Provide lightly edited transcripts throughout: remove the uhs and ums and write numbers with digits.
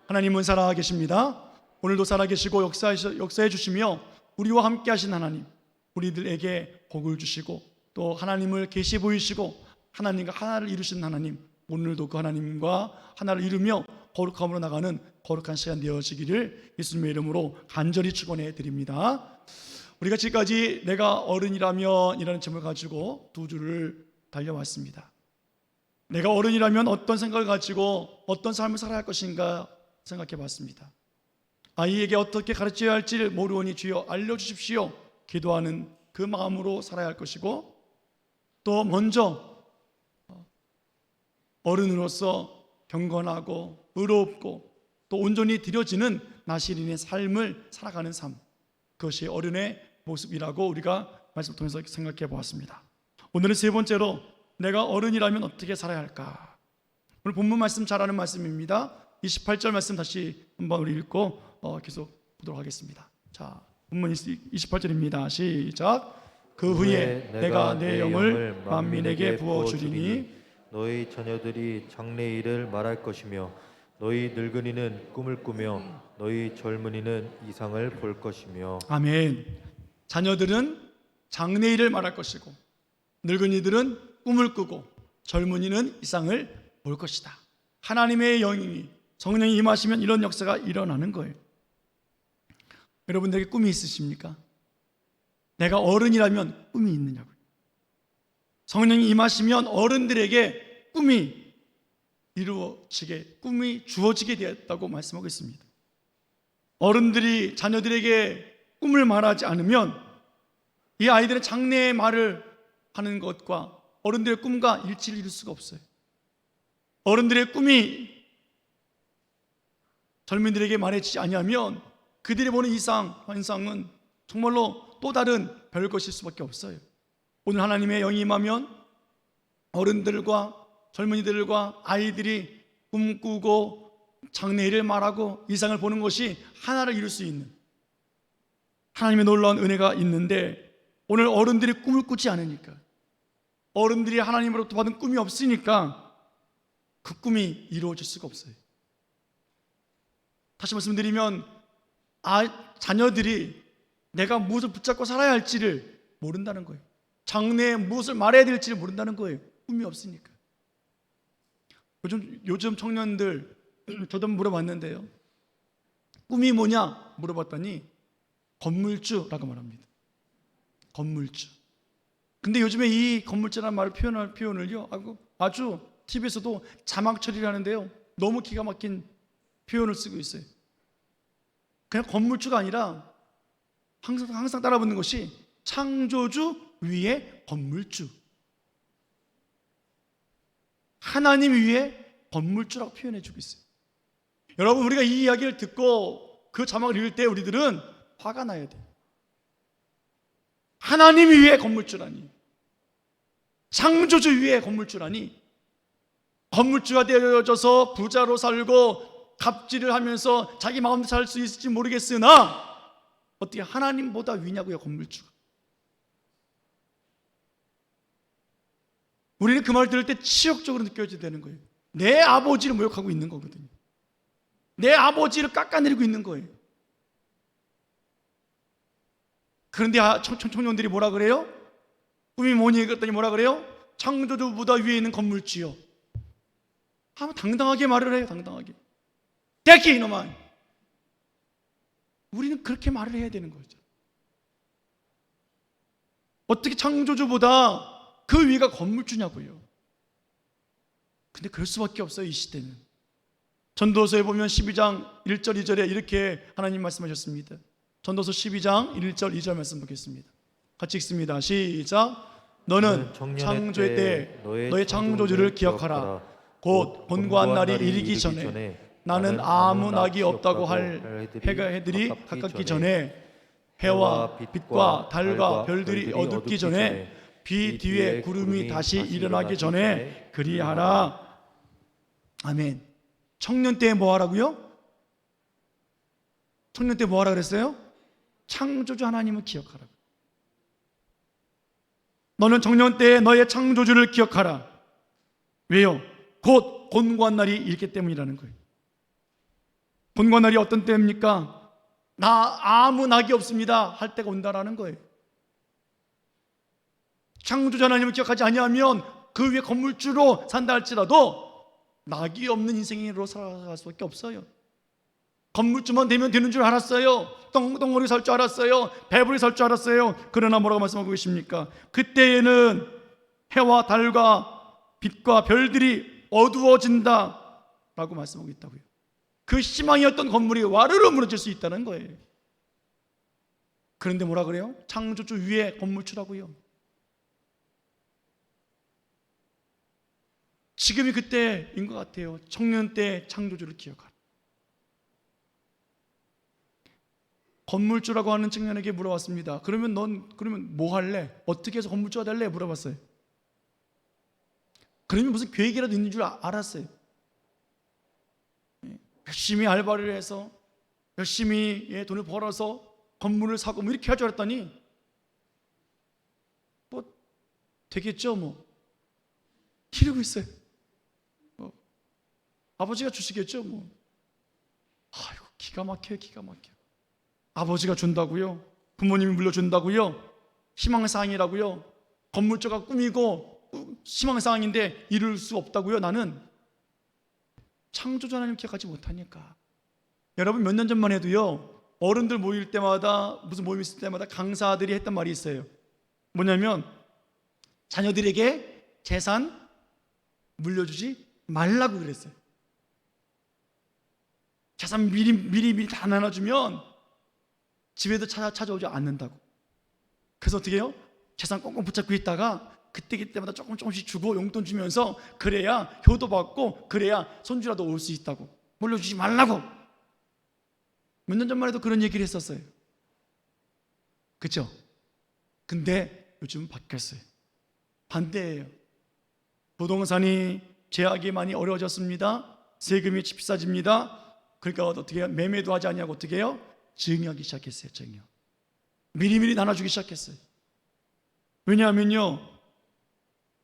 하나님은 살아계십니다. 오늘도 살아계시고 역사해 주시며 우리와 함께 하신 하나님, 우리들에게 복을 주시고 또 하나님을 계시 보이시고 하나님과 하나를 이루신 하나님, 오늘도 그 하나님과 하나를 이루며 거룩함으로 나가는 거룩한 시간 되어지기를 예수님의 이름으로 간절히 축원해 드립니다. 우리가 지금까지 내가 어른이라면 이라는 제목을 가지고 두 주를 달려왔습니다. 내가 어른이라면 어떤 생각을 가지고 어떤 삶을 살아야 할 것인가 생각해 봤습니다. 아이에게 어떻게 가르쳐야 할지를 모르오니 주여 알려주십시오 기도하는 그 마음으로 살아야 할 것이고, 또 먼저 어른으로서 경건하고 의롭고 또 온전히 드려지는 나시린의 삶을 살아가는 삶, 그것이 어른의 모습이라고 우리가 말씀을 통해서 생각해 보았습니다. 오늘은 세 번째로 내가 어른이라면 어떻게 살아야 할까. 오늘 본문 말씀 잘 아는 말씀입니다. 28절 말씀 다시 한번 우리 읽고 계속 보도록 하겠습니다. 자, 본문 28절입니다. 시작. 그 후에 내가 내 영을 만민에게 부어주리니 너희 자녀들이 장래일을 말할 것이며 너희 늙은이는 꿈을 꾸며 너희 젊은이는 이상을 볼 것이며. 아멘. 자녀들은 장래일을 말할 것이고 늙은이들은 꿈을 꾸고 젊은이는 이상을 볼 것이다. 하나님의 영이 성령이 임하시면 이런 역사가 일어나는 거예요. 여러분들에게 꿈이 있으십니까? 내가 어른이라면 꿈이 있느냐고요. 성령이 임하시면 어른들에게 꿈이 이루어지게, 꿈이 주어지게 되었다고 말씀하고 있습니다. 어른들이 자녀들에게 꿈을 말하지 않으면 이 아이들은 장래의 말을 하는 것과 어른들의 꿈과 일치를 이룰 수가 없어요. 어른들의 꿈이 젊은이들에게 말해지지 아니하면 그들이 보는 이상, 환상은 정말로 또 다른 별것일 수밖에 없어요. 오늘 하나님의 영이 임하면 어른들과 젊은이들과 아이들이 꿈꾸고 장래일을 말하고 이상을 보는 것이 하나를 이룰 수 있는 하나님의 놀라운 은혜가 있는데, 오늘 어른들이 꿈을 꾸지 않으니까, 어른들이 하나님으로부터 받은 꿈이 없으니까 그 꿈이 이루어질 수가 없어요. 다시 말씀드리면 자녀들이 내가 무엇을 붙잡고 살아야 할지를 모른다는 거예요. 장래에 무엇을 말해야 될지를 모른다는 거예요. 꿈이 없으니까. 요즘 청년들 저도 물어봤는데요, 꿈이 뭐냐 물어봤더니 건물주라고 말합니다. 건물주. 근데 요즘에 이 건물주라는 말을 표현을요 아주 TV에서도 자막 처리를 하는데요, 너무 기가 막힌 표현을 쓰고 있어요. 그냥 건물주가 아니라 항상 따라붙는 것이 창조주 위에 건물주, 하나님 위에 건물주라고 표현해주고 있어요. 여러분, 우리가 이 이야기를 듣고 그 자막을 읽을 때 우리들은 화가 나야 돼요. 하나님 위에 건물주라니, 창조주 위에 건물주라니, 건물주가 되어져서 부자로 살고 갑질을 하면서 자기 마음대로 살 수 있을지 모르겠으나 어떻게 하나님보다 위냐고요, 건물주가. 우리는 그 말 들을 때 치욕적으로 느껴져야 되는 거예요. 내 아버지를 모욕하고 있는 거거든요. 내 아버지를 깎아내리고 있는 거예요. 그런데 청년들이 뭐라 그래요? 꿈이 뭐니 그랬더니 뭐라 그래요? 창조주보다 위에 있는 건물주요. 한번 당당하게 말을 해요. 당당하게. 대기 이놈아. 우리는 그렇게 말을 해야 되는 거죠. 어떻게 창조주보다 그 위가 건물주냐고요. 근데 그럴 수밖에 없어요, 이 시대는. 전도서에 보면 12장 1절 2절에 이렇게 하나님 말씀하셨습니다. 전도서 12장 1절 2절 말씀 보겠습니다. 같이 읽습니다. 시작. 너는 창조의 때 너의 창조주를 기억하라. 곧 본고한 날이 이르기 전에 나는 아무 낙이 없다고 할 해들이 가깝기 전에, 해와 빛과 달과 별들이 어둡기 전에, 비 뒤에 구름이 다시 일어나기 전에 그리하라. 아멘. 청년 때 뭐 하라고요? 청년 때 뭐 하라 그랬어요? 창조주 하나님을 기억하라고. 너는 청년 때에 너의 창조주를 기억하라. 왜요? 곧 곤고한 날이 있기 때문이라는 거예요. 본과 날이 어떤 때입니까? 나 아무 낙이 없습니다 할 때가 온다라는 거예요. 창조자 하나님을 기억하지 아니하면 그 위에 건물주로 산다 할지라도 낙이 없는 인생으로 살아갈 수밖에 없어요. 건물주만 되면 되는 줄 알았어요. 똥덩어리 살 줄 알았어요. 배불리 살 줄 알았어요. 그러나 뭐라고 말씀하고 계십니까? 그때에는 해와 달과 빛과 별들이 어두워진다 라고 말씀하고 있다고요. 그 희망이었던 건물이 와르르 무너질 수 있다는 거예요. 그런데 뭐라 그래요? 창조주 위에 건물주라고요. 지금이 그때인 것 같아요. 청년 때 창조주를 기억하라. 건물주라고 하는 청년에게 물어봤습니다. 그러면 뭐 할래? 어떻게 해서 건물주가 될래? 물어봤어요. 그러면 무슨 계획이라도 있는 줄 알았어요. 열심히 알바를 해서 열심히 돈을 벌어서 건물을 사고 뭐 이렇게 할 줄 알았더니 뭐 되겠죠 뭐 이러고 있어요. 아버지가 주시겠죠 뭐. 아이고 기가 막혀요. 기가 막혀. 아버지가 준다고요? 부모님이 물려준다고요? 희망사항이라고요? 건물주가 꿈이고 희망사항인데 이룰 수 없다고요? 나는 창조자 하나님 기억하지 못하니까. 여러분 몇 년 전만 해도요 어른들 모일 때마다 무슨 모임 있을 때마다 강사들이 했던 말이 있어요. 뭐냐면 자녀들에게 재산 물려주지 말라고 그랬어요. 재산 미리 다 나눠주면 집에도 찾아오지 않는다고. 그래서 어떻게 해요? 재산 꽁꽁 붙잡고 있다가 그때마다 조금씩 주고 용돈 주면서 그래야 효도 받고 그래야 손주라도 올 수 있다고. 물려주지 말라고. 몇 년 전만 해도 그런 얘기를 했었어요. 그렇죠? 근데 요즘은 바뀌었어요. 반대예요. 부동산이 제약이 많이 어려워졌습니다. 세금이 비싸집니다. 그러니까 어떻게 해요? 매매도 하지 않냐고 어떻게 해요? 증여하기 시작했어요. 증여. 미리미리 나눠주기 시작했어요. 왜냐하면요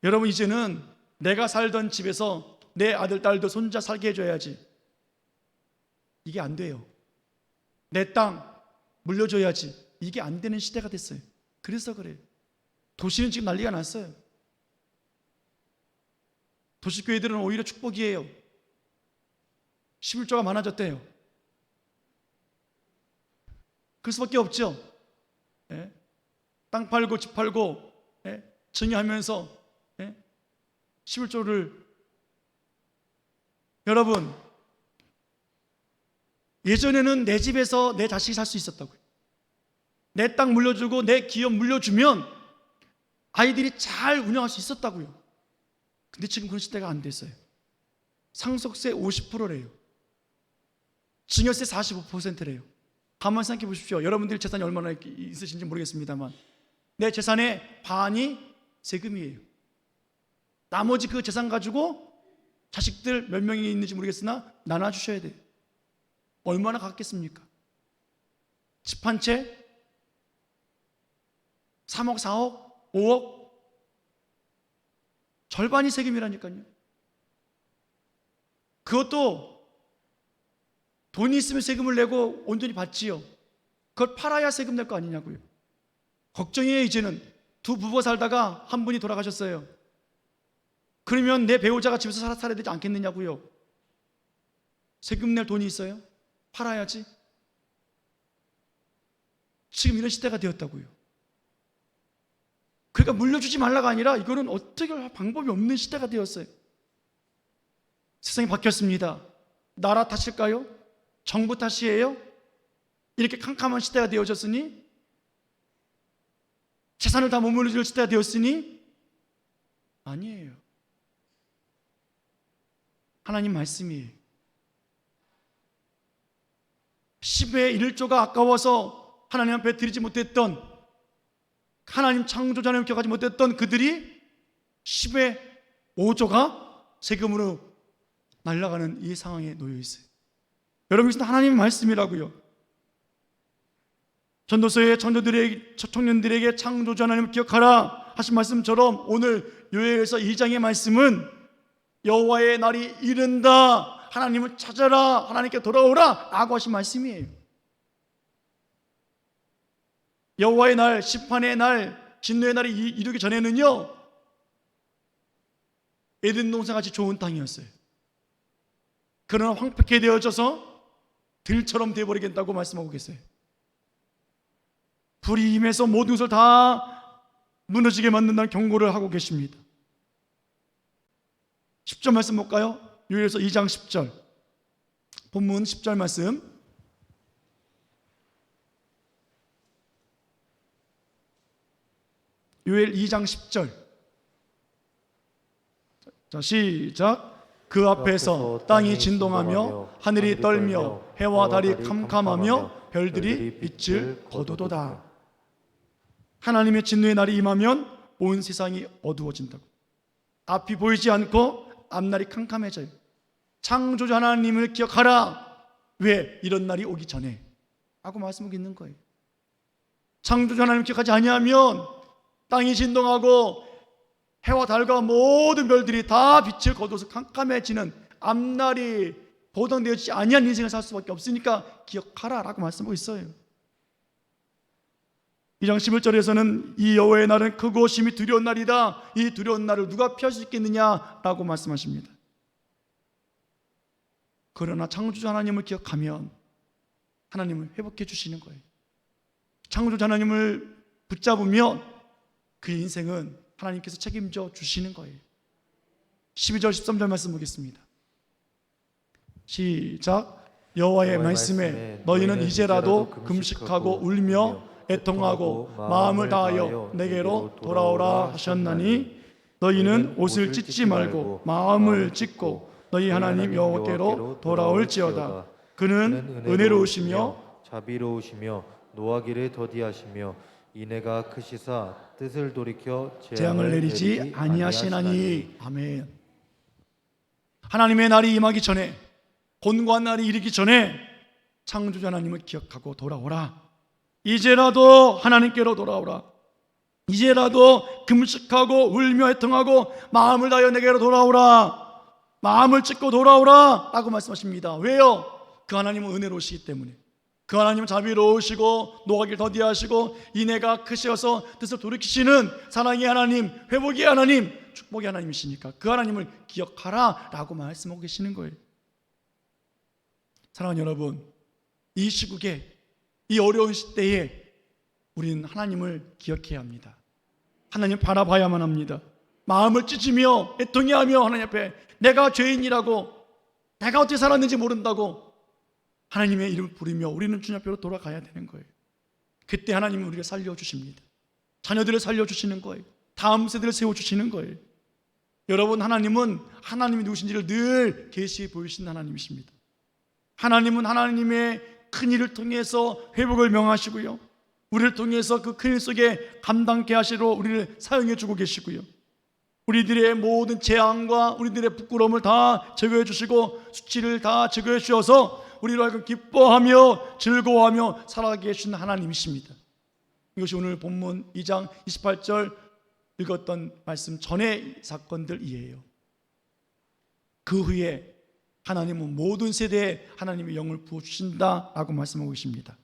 여러분 이제는 내가 살던 집에서 내 아들 딸도 손자 살게 해줘야지. 이게 안 돼요. 내 땅 물려줘야지. 이게 안 되는 시대가 됐어요. 그래서 그래요. 도시는 지금 난리가 났어요. 도시교회들은 오히려 축복이에요. 11조가 많아졌대요. 그럴 수밖에 없죠. 예? 땅 팔고 집 팔고 증여하면서 11조를. 여러분 예전에는 내 집에서 내 자식이 살 수 있었다고요. 내 땅 물려주고 내 기업 물려주면 아이들이 잘 운영할 수 있었다고요. 근데 지금 그런 시대가 안 됐어요. 상속세 50%래요. 증여세 45%래요. 가만히 생각해 보십시오. 여러분들 재산이 얼마나 있으신지 모르겠습니다만 내 재산의 반이 세금이에요. 나머지 그 재산 가지고 자식들 몇 명이 있는지 모르겠으나 나눠주셔야 돼요. 얼마나 갖겠습니까? 집 한 채 3억, 4억, 5억 절반이 세금이라니까요. 그것도 돈이 있으면 세금을 내고 온전히 받지요. 그걸 팔아야 세금 낼 거 아니냐고요. 걱정이에요. 이제는 두 부부가 살다가 한 분이 돌아가셨어요. 그러면 내 배우자가 집에서 살아야 되지 않겠느냐고요. 세금 낼 돈이 있어요? 팔아야지. 지금 이런 시대가 되었다고요. 그러니까 물려주지 말라가 아니라 이거는 어떻게 할 방법이 없는 시대가 되었어요. 세상이 바뀌었습니다. 나라 탓일까요? 정부 탓이에요? 이렇게 캄캄한 시대가 되어졌으니, 재산을 다 못 물려줄 시대가 되었으니 아니에요. 하나님 말씀이에요. 10의 1조가 아까워서 하나님 앞에 드리지 못했던, 하나님 창조자를 기억하지 못했던 그들이 10의 5조가 세금으로 날아가는 이 상황에 놓여 있어요. 여러분, 이것은 하나님의 말씀이라고요. 전도서의 청년들에게 창조자 하나님을 기억하라 하신 말씀처럼 오늘 요엘서 2장의 말씀은 여호와의 날이 이른다 하나님을 찾아라, 하나님께 돌아오라 라고 하신 말씀이에요. 여호와의 날, 심판의 날, 진노의 날이 이르기 전에는요, 에덴 동산같이 좋은 땅이었어요. 그러나 황폐케 되어져서 들처럼 되어버리겠다고 말씀하고 계세요. 불이 임해서 모든 것을 다 무너지게 만든다는 경고를 하고 계십니다. 10절 말씀 볼까요? 요엘서 2장 10절, 본문 10절 말씀. 요엘 2장 10절. 자, 시작. 그 앞에서 땅이 진동하며 하늘이 떨며 해와 달이 캄캄하며 별들이 빛을 거두도다. 하나님의 진노의 날이 임하면 온 세상이 어두워진다고. 앞이 보이지 않고 앞날이 캄캄해져요. 창조주 하나님을 기억하라. 왜? 이런 날이 오기 전에 하고 말씀하고 있는 거예요. 창조주 하나님을 기억하지 아니하면 땅이 진동하고 해와 달과 모든 별들이 다 빛을 거둬서 캄캄해지는 앞날이 보장되어지지 아니한 인생을 살 수밖에 없으니까 기억하라 라고 말씀하고 있어요. 2장 11절에서는 이 여호와의 날은 크고 심히 두려운 날이다. 이 두려운 날을 누가 피할 수 있겠느냐라고 말씀하십니다. 그러나 창조주 하나님을 기억하면 하나님을 회복해 주시는 거예요. 창조주 하나님을 붙잡으면 그 인생은 하나님께서 책임져 주시는 거예요. 12절 13절 말씀 보겠습니다. 시작. 여호와의 말씀에 너희는 이제라도 금식하고 울며 애통하고 마음을 다하여 내게로 돌아오라 하셨나니 너희는 옷을 찢지 말고 마음을 찢고 너희 하나님 여호와께로 돌아올지어다. 그는 은혜로우시며 자비로우시며 노하기를 더디하시며 인애가 크시사 뜻을 돌이켜 재앙을 내리지 아니하시나니. 아멘. 하나님의 날이 임하기 전에, 곤고한 날이 이르기 전에 창조주 하나님을 기억하고 돌아오라. 이제라도 하나님께로 돌아오라. 이제라도 금식하고 울며 애통하고 마음을 다하여 내게로 돌아오라. 마음을 찢고 돌아오라 라고 말씀하십니다. 왜요? 그 하나님은 은혜로우시기 때문에. 그 하나님은 자비로우시고 노하기를 더디하시고 인애가 크셔서 뜻을 돌이키시는 사랑의 하나님, 회복의 하나님, 축복의 하나님이시니까 그 하나님을 기억하라 라고 말씀하고 계시는 거예요. 사랑하는 여러분, 이 시국에, 이 어려운 시대에 우리는 하나님을 기억해야 합니다. 하나님 바라봐야만 합니다. 마음을 찢으며 애통해하며 하나님 앞에 내가 죄인이라고, 내가 어떻게 살았는지 모른다고 하나님의 이름을 부르며 우리는 주님 앞으로 돌아가야 되는 거예요. 그때 하나님은 우리를 살려주십니다. 자녀들을 살려주시는 거예요. 다음 세대를 세워주시는 거예요. 여러분, 하나님은 하나님이 누구신지를 늘 계시해 보이신 하나님이십니다. 하나님은 하나님의 큰 일을 통해서 회복을 명하시고요, 우리를 통해서 그 큰 일 속에 감당케 하시러 우리를 사용해 주고 계시고요, 우리들의 모든 재앙과 우리들의 부끄러움을 다 제거해 주시고 수치를 다 제거해 주셔서 우리로 하여금 기뻐하며 즐거워하며 살아가게 해주신 하나님이십니다. 이것이 오늘 본문 2장 28절 읽었던 말씀 전의 사건들이에요. 그 후에 하나님은 모든 세대에 하나님의 영을 부어주신다라고 말씀하고 계십니다.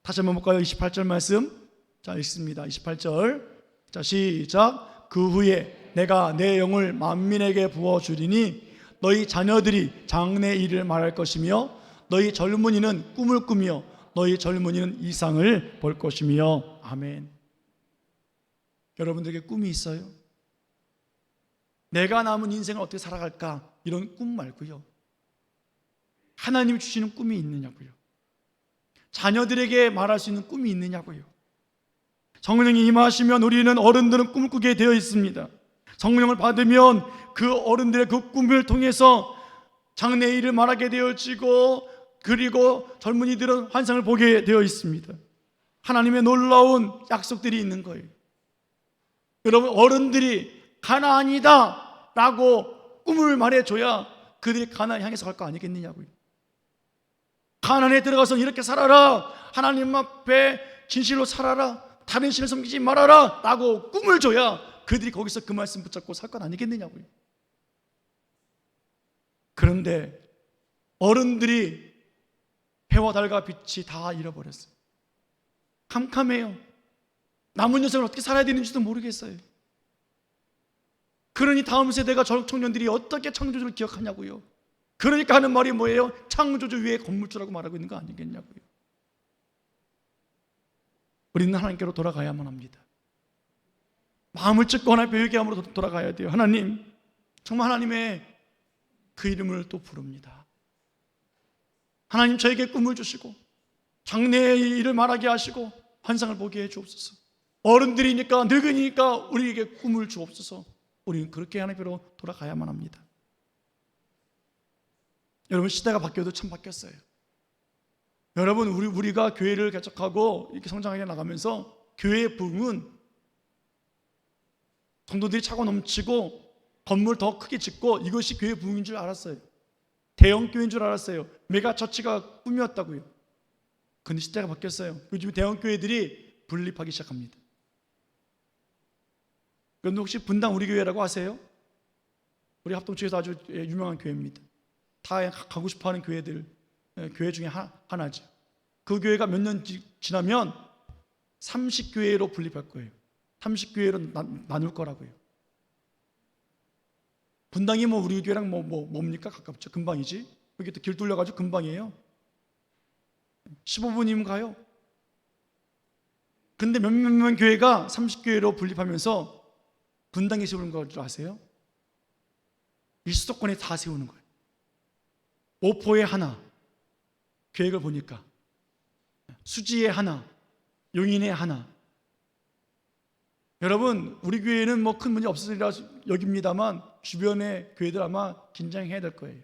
다시 한번 볼까요? 28절 말씀. 자, 읽습니다. 28절. 자, 시작. 그 후에 내가 내 영을 만민에게 부어주리니 너희 자녀들이 장래 일을 말할 것이며 너희 젊은이는 꿈을 꾸며 너희 젊은이는 이상을 볼 것이며. 아멘. 여러분들에게 꿈이 있어요? 내가 남은 인생을 어떻게 살아갈까? 이런 꿈 말고요, 하나님이 주시는 꿈이 있느냐고요. 자녀들에게 말할 수 있는 꿈이 있느냐고요. 성령이 임하시면 우리는 어른들은 꿈을 꾸게 되어 있습니다. 성령을 받으면 그 어른들의 그 꿈을 통해서 장래 일을 말하게 되어지고, 그리고 젊은이들은 환상을 보게 되어 있습니다. 하나님의 놀라운 약속들이 있는 거예요. 여러분, 어른들이 가나안이다 라고 꿈을 말해줘야 그들이 가나안 향해서 갈 거 아니겠느냐고요. 가나안에 들어가서 이렇게 살아라, 하나님 앞에 진실로 살아라, 다른 신을 섬기지 말아라 라고 꿈을 줘야 그들이 거기서 그 말씀 붙잡고 살 건 아니겠느냐고요. 그런데 어른들이 해와 달과 빛이 다 잃어버렸어요. 캄캄해요. 남은 인생을 어떻게 살아야 되는지도 모르겠어요. 그러니 다음 세대가 청년들이 어떻게 창조주를 기억하냐고요. 그러니까 하는 말이 뭐예요? 창조주 위에 건물주라고 말하고 있는 거 아니겠냐고요. 우리는 하나님께로 돌아가야만 합니다. 마음을 찢거나 회개함으로 돌아가야 돼요. 하나님, 정말 하나님의 그 이름을 또 부릅니다. 하나님, 저에게 꿈을 주시고 장래의 일을 말하게 하시고 환상을 보게 해 주옵소서. 어른들이니까, 늙으니까 우리에게 꿈을 주옵소서. 우리는 그렇게 하나님께로 돌아가야만 합니다. 여러분, 시대가 바뀌어도 참 바뀌었어요. 여러분, 우리가 교회를 개척하고 이렇게 성장하게 나가면서 교회의 부흥은 성도들이 차고 넘치고 건물 더 크게 짓고 이것이 교회 부흥인 줄 알았어요. 대형 교회인 줄 알았어요. 메가 처치가 꿈이었다고요. 그런데 시대가 바뀌었어요. 요즘 대형 교회들이 분립하기 시작합니다. 그런데 혹시 분당 우리 교회라고 아세요? 우리 합동초에서 아주 유명한 교회입니다. 다 가고 싶어하는 교회들, 교회 중에 하나죠. 그 교회가 몇 년 지나면 30교회로 분립할 거예요. 30교회로 나눌 거라고요. 분당이 뭐 우리 교회랑 뭡니까? 가깝죠. 금방이지. 여기 또 길 뚫려가지고 금방이에요. 15분이면 가요. 근데 몇몇 교회가 30교회로 분립하면서 분당에 세우는 걸 줄 아세요? 이 수도권에 다 세우는 거예요. 오포에 하나, 계획을 보니까 수지에 하나, 용인에 하나. 여러분, 우리 교회는 뭐 큰 문제 없으리라 여깁니다만 주변의 교회들 아마 긴장해야 될 거예요.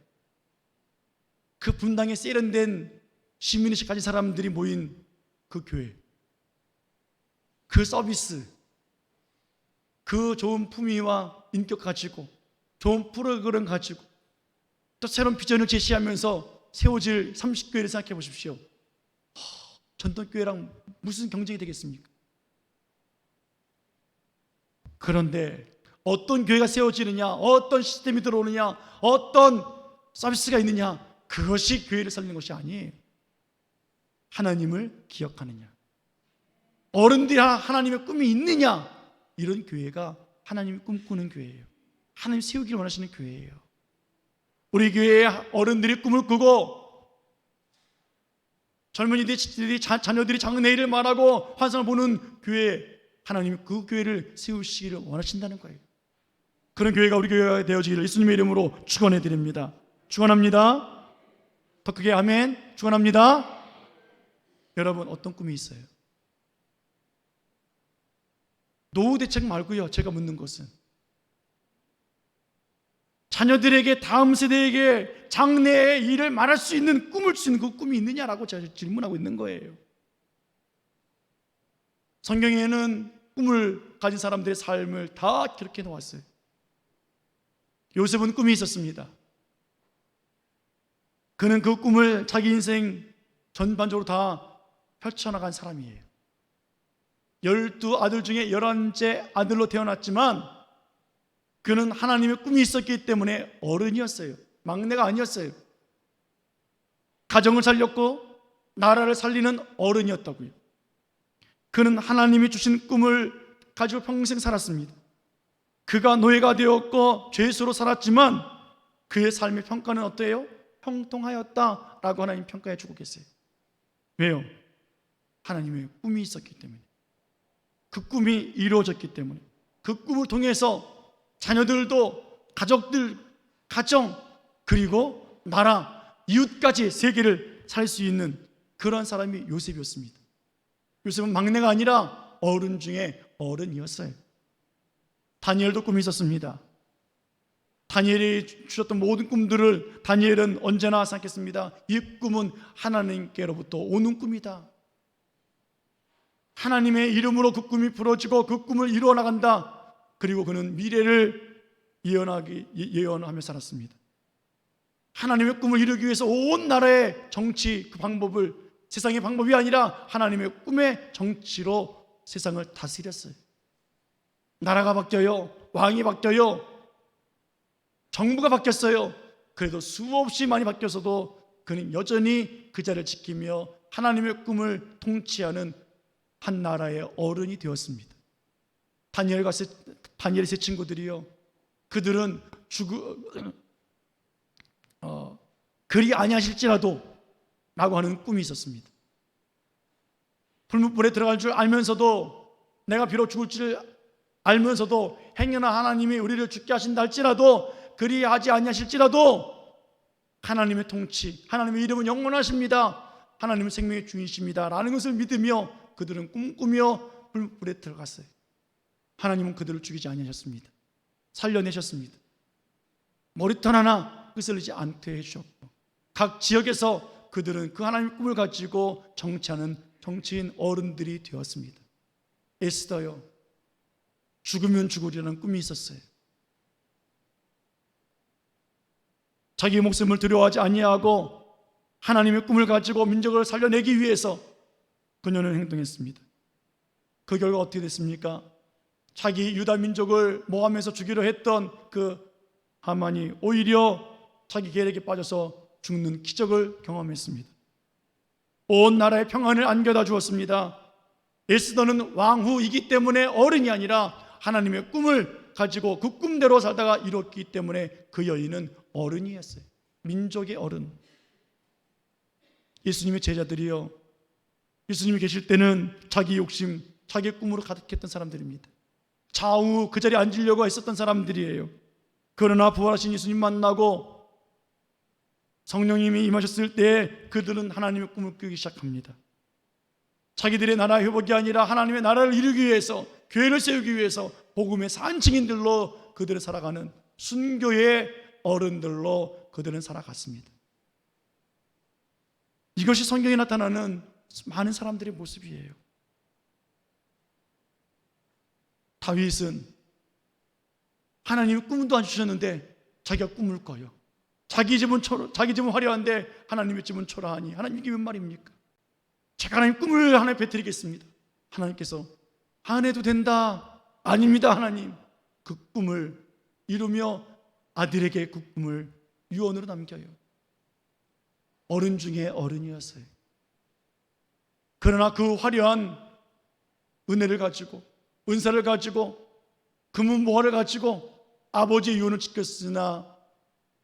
그 분당에 세련된 시민의식 가진 사람들이 모인 그 교회, 그 서비스, 그 좋은 품위와 인격 가지고 좋은 프로그램 가지고 또 새로운 비전을 제시하면서 세워질 30교회를 생각해 보십시오. 전통교회랑 무슨 경쟁이 되겠습니까? 그런데 어떤 교회가 세워지느냐, 어떤 시스템이 들어오느냐, 어떤 서비스가 있느냐, 그것이 교회를 살리는 것이 아니에요. 하나님을 기억하느냐, 어른들이 하나님의 꿈이 있느냐, 이런 교회가 하나님이 꿈꾸는 교회예요. 하나님 세우기를 원하시는 교회예요. 우리 교회의 어른들이 꿈을 꾸고 젊은이들이 자녀들이 장래일을 말하고 환상을 보는 교회, 하나님이 그 교회를 세우시기를 원하신다는 거예요. 그런 교회가 우리 교회가 되어지기를 예수님의 이름으로 축원해 드립니다. 축원합니다. 더 크게 아멘. 축원합니다. 여러분, 어떤 꿈이 있어요? 노후 대책 말고요. 제가 묻는 것은 자녀들에게, 다음 세대에게 장래의 일을 말할 수 있는 꿈을 줄 수 있는 그 꿈이 있느냐라고 제가 질문하고 있는 거예요. 성경에는 꿈을 가진 사람들의 삶을 다 기록해 놓았어요. 요셉은 꿈이 있었습니다. 그는 그 꿈을 자기 인생 전반적으로 다 펼쳐나간 사람이에요. 12아들 중에 11째 아들로 태어났지만 그는 하나님의 꿈이 있었기 때문에 어른이었어요. 막내가 아니었어요. 가정을 살렸고 나라를 살리는 어른이었다고요. 그는 하나님이 주신 꿈을 가지고 평생 살았습니다. 그가 노예가 되었고 죄수로 살았지만 그의 삶의 평가는 어때요? 형통하였다라고 하나님 평가해 주고 계세요. 왜요? 하나님의 꿈이 있었기 때문에, 그 꿈이 이루어졌기 때문에, 그 꿈을 통해서 자녀들도, 가족들, 가정, 그리고 나라, 이웃까지 세계를 살 수 있는 그런 사람이 요셉이었습니다. 요셉은 막내가 아니라 어른 중에 어른이었어요. 다니엘도 꿈이 있었습니다. 다니엘이 주셨던 모든 꿈들을 다니엘은 언제나 생각했습니다. 이 꿈은 하나님께로부터 오는 꿈이다. 하나님의 이름으로 그 꿈이 풀어지고 그 꿈을 이루어 나간다. 그리고 그는 미래를 예언하며 살았습니다. 하나님의 꿈을 이루기 위해서 온 나라의 정치, 그 방법을, 세상의 방법이 아니라 하나님의 꿈의 정치로 세상을 다스렸어요. 나라가 바뀌어요. 왕이 바뀌어요. 정부가 바뀌었어요. 그래도 수없이 많이 바뀌어서도 그는 여전히 그 자리를 지키며 하나님의 꿈을 통치하는 한 나라의 어른이 되었습니다. 다니엘의 세 친구들이요, 그들은 그리 아니하실지라도 라고 하는 꿈이 있었습니다. 불문불에 들어갈 줄 알면서도, 내가 비록 죽을 줄 알면서도 행여나 하나님이 우리를 죽게 하신다 할지라도, 그리 하지 아니하실지라도 하나님의 통치, 하나님의 이름은 영원하십니다, 하나님은 생명의 주인이십니다 라는 것을 믿으며 그들은 꿈꾸며 불문불에 들어갔어요. 하나님은 그들을 죽이지 아니하셨습니다. 살려내셨습니다. 머리털 하나 끄슬리지 않게 해주셨고, 각 지역에서 그들은 그 하나님의 꿈을 가지고 정치하는 정치인 어른들이 되었습니다. 에스더요, 죽으면 죽으리라는 꿈이 있었어요. 자기의 목숨을 두려워하지 아니하고 하나님의 꿈을 가지고 민족을 살려내기 위해서 그녀는 행동했습니다. 그 결과 어떻게 됐습니까? 자기 유다 민족을 모함해서 죽이려 했던 그 하만이 오히려 자기 계략에 빠져서 죽는 기적을 경험했습니다. 온 나라의 평안을 안겨다 주었습니다. 에스더는 왕후이기 때문에 어른이 아니라 하나님의 꿈을 가지고 그 꿈대로 살다가 이뤘기 때문에 그 여인은 어른이었어요. 민족의 어른. 예수님의 제자들이요, 예수님이 계실 때는 자기 욕심, 자기의 꿈으로 가득했던 사람들입니다. 좌우 그 자리에 앉으려고 했었던 사람들이에요. 그러나 부활하신 예수님 만나고 성령님이 임하셨을 때 그들은 하나님의 꿈을 꾸기 시작합니다. 자기들의 나라 회복이 아니라 하나님의 나라를 이루기 위해서, 교회를 세우기 위해서 복음의 산증인들로 그들을 살아가는 순교의 어른들로 그들은 살아갔습니다. 이것이 성경에 나타나는 많은 사람들의 모습이에요. 다윗은 하나님이 꿈도 안 주셨는데 자기가 꿈을 꿔요. 자기 집은 화려한데 하나님의 집은 초라하니. 하나님, 이게 웬 말입니까? 제가 하나님 꿈을 하나 베드리겠습니다. 하나님께서 안 해도 된다. 아닙니다, 하나님. 그 꿈을 이루며 아들에게 그 꿈을 유언으로 남겨요. 어른 중에 어른이었어요. 그러나 그 화려한 은혜를 가지고, 은사를 가지고, 금은보화를 가지고 아버지의 유언을 지켰으나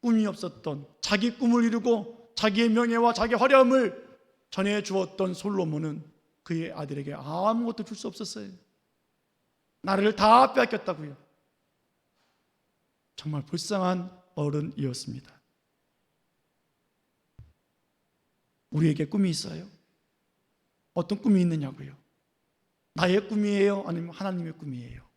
꿈이 없었던, 자기 꿈을 이루고 자기의 명예와 자기의 화려함을 전해 주었던 솔로몬은 그의 아들에게 아무것도 줄 수 없었어요. 나라를 다 빼앗겼다고요. 정말 불쌍한 어른이었습니다. 우리에게 꿈이 있어요? 어떤 꿈이 있느냐고요? 나의 꿈이에요? 아니면 하나님의 꿈이에요?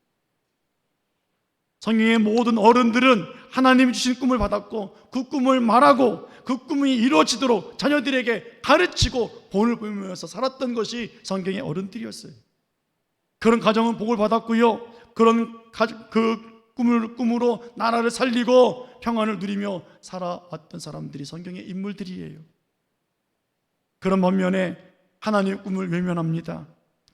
성경의 모든 어른들은 하나님이 주신 꿈을 받았고 그 꿈을 말하고 그 꿈이 이루어지도록 자녀들에게 가르치고 본을 보이면서 살았던 것이 성경의 어른들이었어요. 그런 가정은 복을 받았고요, 그 꿈으로 나라를 살리고 평안을 누리며 살아왔던 사람들이 성경의 인물들이에요. 그런 반면에 하나님의 꿈을 외면합니다.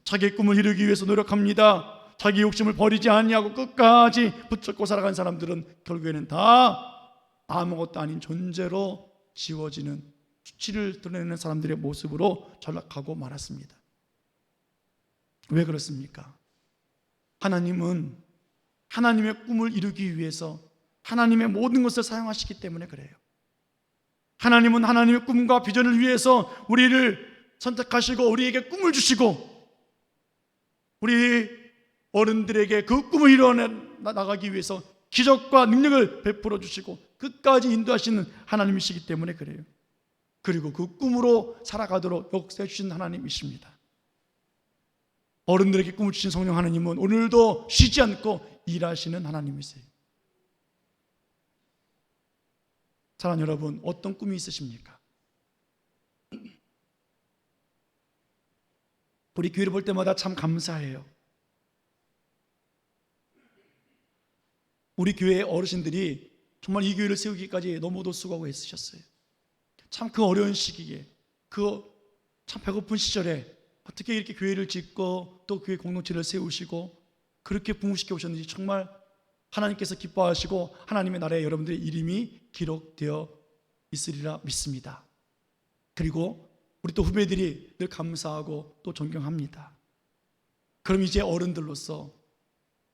자기의 꿈을 이루기 위해서 노력합니다. 자기 욕심을 버리지 않냐고 끝까지 붙잡고 살아간 사람들은 결국에는 다 아무것도 아닌 존재로 지워지는, 수치를 드러내는 사람들의 모습으로 전락하고 말았습니다. 왜 그렇습니까? 하나님은 하나님의 꿈을 이루기 위해서 하나님의 모든 것을 사용하시기 때문에 그래요. 하나님은 하나님의 꿈과 비전을 위해서 우리를 선택하시고 우리에게 꿈을 주시고 우리 어른들에게 그 꿈을 이루어 나가기 위해서 기적과 능력을 베풀어 주시고 끝까지 인도하시는 하나님이시기 때문에 그래요. 그리고 그 꿈으로 살아가도록 역사해 주신 하나님이십니다. 어른들에게 꿈을 주신 성령 하나님은 오늘도 쉬지 않고 일하시는 하나님이세요. 사랑하는 여러분, 어떤 꿈이 있으십니까? 우리 교회를 볼 때마다 참 감사해요. 우리 교회의 어르신들이 정말 이 교회를 세우기까지 너무도 수고하고 애쓰셨어요. 참 그 어려운 시기에, 그 참 배고픈 시절에 어떻게 이렇게 교회를 짓고 또 교회 공동체를 세우시고 그렇게 부흥시켜 오셨는지 정말 하나님께서 기뻐하시고 하나님의 나라에 여러분들의 이름이 기록되어 있으리라 믿습니다. 그리고 우리 또 후배들이 늘 감사하고 또 존경합니다. 그럼 이제 어른들로서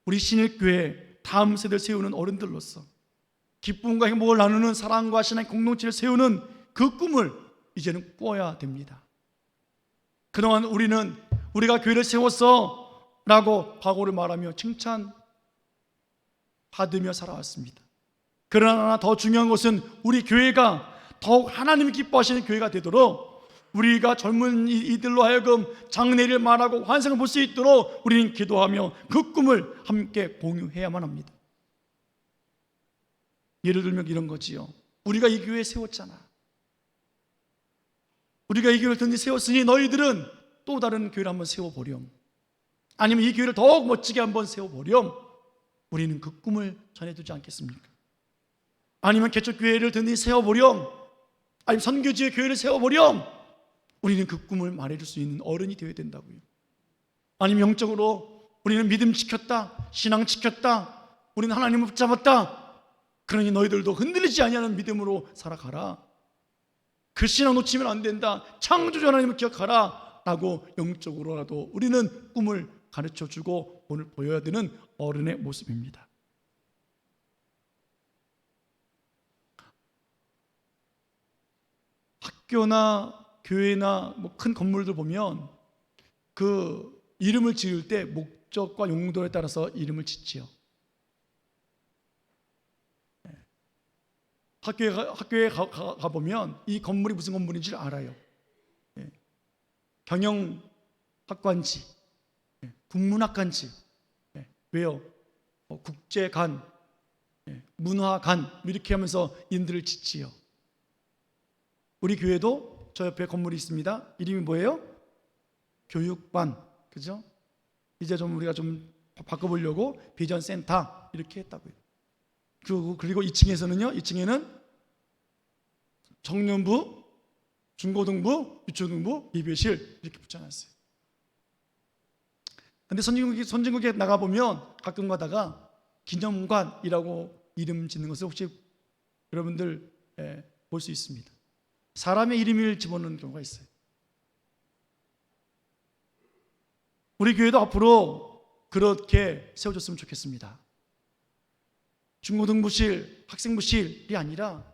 우리 신일교회 다음 세대를 세우는 어른들로서 기쁨과 행복을 나누는 사랑과 신앙의 공동체를 세우는 그 꿈을 이제는 꾸어야 됩니다. 그동안 우리는 우리가 교회를 세웠어 라고 과거를 말하며 칭찬 받으며 살아왔습니다. 그러나 더 중요한 것은 우리 교회가 더욱 하나님이 기뻐하시는 교회가 되도록 우리가 젊은 이들로 하여금 장래를 말하고 환상을 볼 수 있도록 우리는 기도하며 그 꿈을 함께 공유해야만 합니다. 예를 들면 이런 거지요. 우리가 이 교회 세웠잖아. 우리가 이 교회를 든지 세웠으니 너희들은 또 다른 교회를 한번 세워보렴. 아니면 이 교회를 더욱 멋지게 한번 세워보렴. 우리는 그 꿈을 전해두지 않겠습니까? 아니면 개척교회를 든지 세워보렴. 아니면 선교지의 교회를 세워보렴. 우리는 그 꿈을 말해줄 수 있는 어른이 되어야 된다고요. 아니면 영적으로 우리는 믿음 지켰다, 신앙 지켰다, 우리는 하나님을 붙잡았다. 그러니 너희들도 흔들리지 아니하는 믿음으로 살아가라. 그 신앙 놓치면 안 된다. 창조주 하나님을 기억하라 라고 영적으로라도 우리는 꿈을 가르쳐주고 오늘 보여야 되는 어른의 모습입니다. 학교나 교회나 큰 건물들 보면 그 이름을 지을 때 목적과 용도에 따라서 이름을 짓지요. 학교에 가보면 이 건물이 무슨 건물인지 알아요. 경영학관지, 국문학관지, 왜요? 국제관, 문화관 이렇게 하면서 이름들을 짓지요. 우리 교회도 저 옆에 건물이 있습니다. 이름이 뭐예요? 교육관, 그죠? 이제 좀 우리가 좀 바꿔보려고 비전센터 이렇게 했다고요. 그리고 2층에서는요, 2층에는 청년부, 중고등부, 유초등부, 예배실 이렇게 붙여놨어요. 근데 선진국에 나가보면 가끔 가다가 기념관이라고 이름 짓는 것을 혹시 여러분들 볼 수 있습니다. 사람의 이름을 집어넣는 경우가 있어요. 우리 교회도 앞으로 그렇게 세워졌으면 좋겠습니다. 중고등부실, 학생부실이 아니라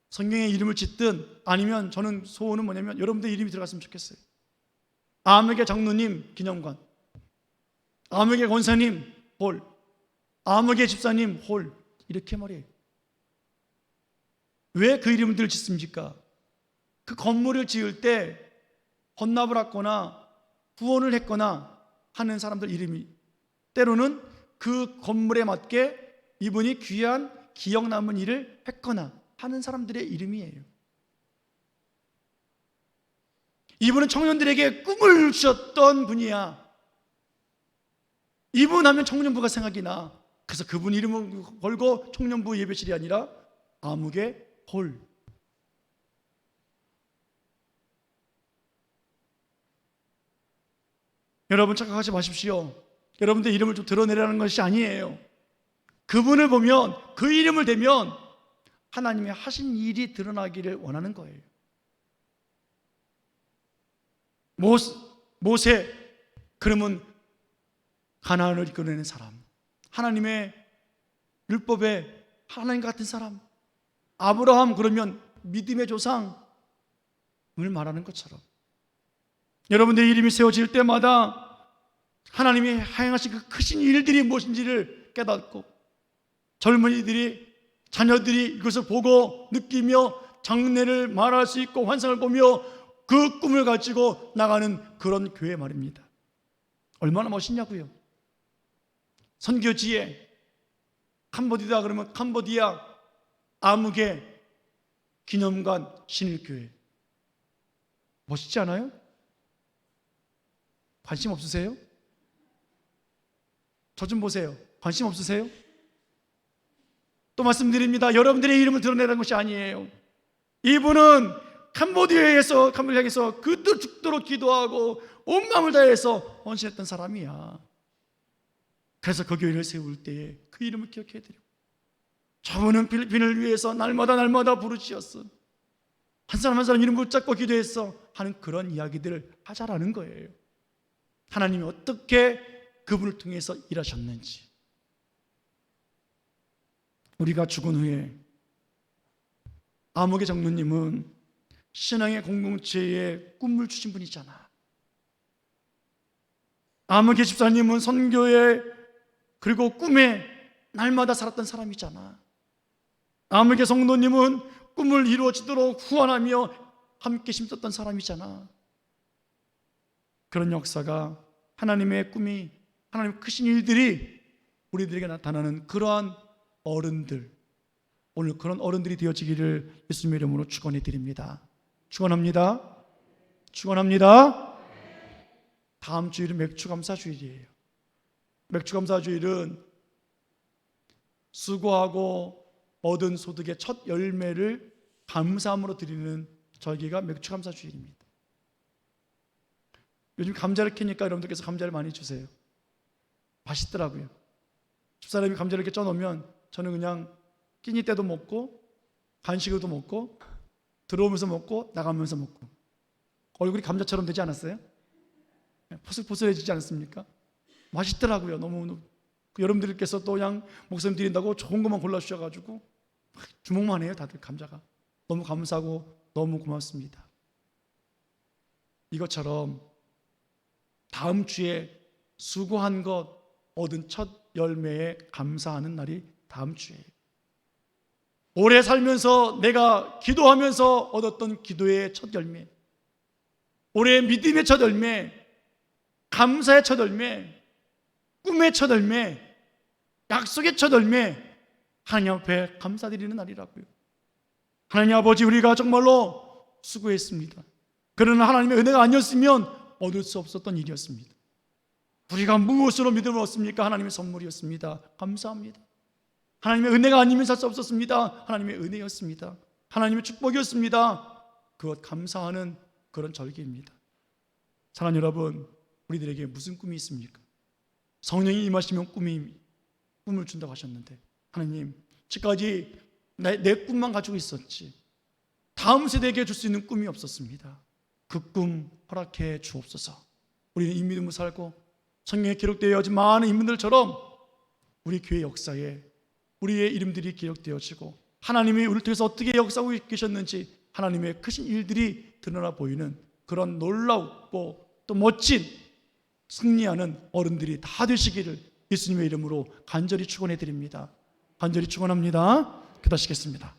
성경의 이름을 짓든 아니면 저는 소원은 뭐냐면 여러분들 이름이 들어갔으면 좋겠어요. 아무개 장로님 기념관, 아무개 권사님 홀, 아무개 집사님 홀 이렇게 말이에요. 왜 그 이름들을 짓습니까? 그 건물을 지을 때 헌납을 했거나 후원을 했거나 하는 사람들 이름이 때로는 그 건물에 맞게 이분이 귀한 기억 남은 일을 했거나 하는 사람들의 이름이에요. 이분은 청년들에게 꿈을 주셨던 분이야. 이분 하면 청년부가 생각이 나. 그래서 그분 이름을 걸고 청년부 예배실이 아니라 아무개 홀. 여러분 착각하지 마십시오. 여러분들 이름을 좀 드러내라는 것이 아니에요. 그분을 보면 그 이름을 대면 하나님이 하신 일이 드러나기를 원하는 거예요. 모세 그러면 가나안을 이끌어내는 사람, 하나님의 율법에 하나님 같은 사람, 아브라함 그러면 믿음의 조상을 말하는 것처럼 여러분들의 이름이 세워질 때마다 하나님이 행하신 그 크신 일들이 무엇인지를 깨닫고 젊은이들이 자녀들이 이것을 보고 느끼며 장래를 말할 수 있고 환상을 보며 그 꿈을 가지고 나가는 그런 교회 말입니다. 얼마나 멋있냐고요. 선교지에 캄보디아 그러면 캄보디아 아무개 기념관 신일교회 멋있지 않아요? 관심 없으세요? 저 좀 보세요. 관심 없으세요? 또 말씀드립니다. 여러분들의 이름을 드러내라는 것이 아니에요. 이분은 캄보디아에서 그들 죽도록 기도하고 온 마음을 다해서 헌신했던 사람이야. 그래서 그 교회를 세울 때에 그 이름을 기억해드리고 저분은 필리핀을 위해서 날마다 부르짖었어. 한 사람 한 사람 이름 붙잡고 기도했어 하는 그런 이야기들을 하자라는 거예요. 하나님이 어떻게 그분을 통해서 일하셨는지. 우리가 죽은 후에 아무개 장로님은 신앙의 공동체에 꿈을 주신 분이잖아. 아무개 집사님은 선교에 그리고 꿈에 날마다 살았던 사람이잖아. 아무개 성도님은 꿈을 이루어지도록 후원하며 함께 힘썼던 사람이잖아. 그런 역사가 하나님의 꿈이, 하나님의 크신 일들이 우리들에게 나타나는 그러한 어른들, 오늘 그런 어른들이 되어지기를 예수님의 이름으로 축원해 드립니다. 축원합니다. 축원합니다. 다음 주일은 맥주감사주일이에요. 맥주감사주일은 수고하고 얻은 소득의 첫 열매를 감사함으로 드리는 절기가 맥주감사주일입니다. 요즘 감자를 캐니까 여러분들께서 감자를 많이 주세요. 맛있더라고요. 집사람이 감자를 이렇게 쪄놓으면 저는 그냥 끼니 때도 먹고 간식으로도 먹고 들어오면서 먹고 나가면서 먹고 얼굴이 감자처럼 되지 않았어요? 포슬포슬해지지 않았습니까? 맛있더라고요. 너무 여러분들께서 또 그냥 목사님 드린다고 좋은 것만 골라주셔가지고 주먹만 해요. 다들 감자가 너무 감사하고 너무 고맙습니다. 이것처럼 다음 주에 수고한 것 얻은 첫 열매에 감사하는 날이 다음 주에요. 오래 살면서 내가 기도하면서 얻었던 기도의 첫 열매, 올해 믿음의 첫 열매, 감사의 첫 열매, 꿈의 첫 열매, 약속의 첫 열매, 하나님 앞에 감사드리는 날이라고요. 하나님 아버지, 우리가 정말로 수고했습니다. 그러나 하나님의 은혜가 아니었으면 얻을 수 없었던 일이었습니다. 우리가 무엇으로 믿음을 얻습니까? 하나님의 선물이었습니다. 감사합니다. 하나님의 은혜가 아니면 살 수 없었습니다. 하나님의 은혜였습니다. 하나님의 축복이었습니다. 그것 감사하는 그런 절기입니다. 사랑하는 여러분, 우리들에게 무슨 꿈이 있습니까? 성령이 임하시면 꿈을 준다고 하셨는데, 하나님, 지금까지 내 꿈만 가지고 있었지 다음 세대에게 줄 수 있는 꿈이 없었습니다. 그 꿈 허락해 주옵소서. 우리는 이 믿음을 살고 성경에 기록되어진 많은 인물들처럼 우리 교회 역사에 우리의 이름들이 기록되어지고 하나님이 우리를 통해서 어떻게 역사하고 계셨는지 하나님의 크신 일들이 드러나 보이는 그런 놀랍고 또 멋진 승리하는 어른들이 다 되시기를 예수님의 이름으로 간절히 축원해 드립니다. 간절히 축원합니다. 기도하시겠습니다.